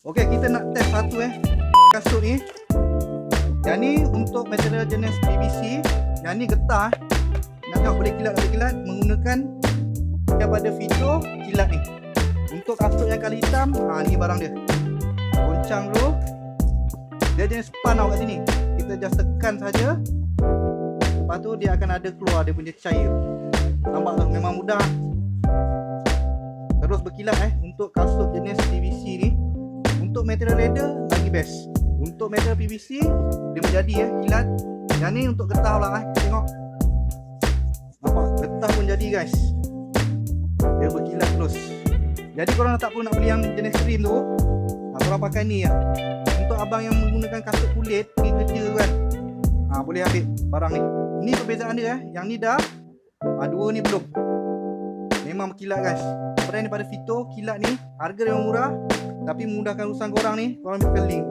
Okey, kita nak test satu kasut ni. Yang ni untuk material jenis PVC. Yang ni getah. Nak tengok boleh kilat menggunakan daripada fitur kilat ni. Untuk kasut yang kali hitam, ni barang dia. Goncang dulu. Dia jenis span kat sini. Kita just tekan saja. Lepas tu dia akan ada keluar dia punya cair. Nampak tak? Memang mudah. Terus berkilat untuk kasut jenis PVC ni. Untuk material leather lagi best. Untuk material PVC dia menjadi kilat. Yang ni untuk getah pula tengok. Nampak getah pun jadi guys. Dia berkilat terus. Jadi korang tak perlu nak beli yang jenis cream tu. Korang pakai ni ya. Untuk abang yang menggunakan kasut kulit pergi kerja kan. Boleh ambil barang ni. Ni perbezaan dia Yang ni dah. Dua ni belum. Memang berkilat guys. Daripada fitur kilat ni, harga dia murah tapi memudahkan urusan korang ni. Korang ambil link.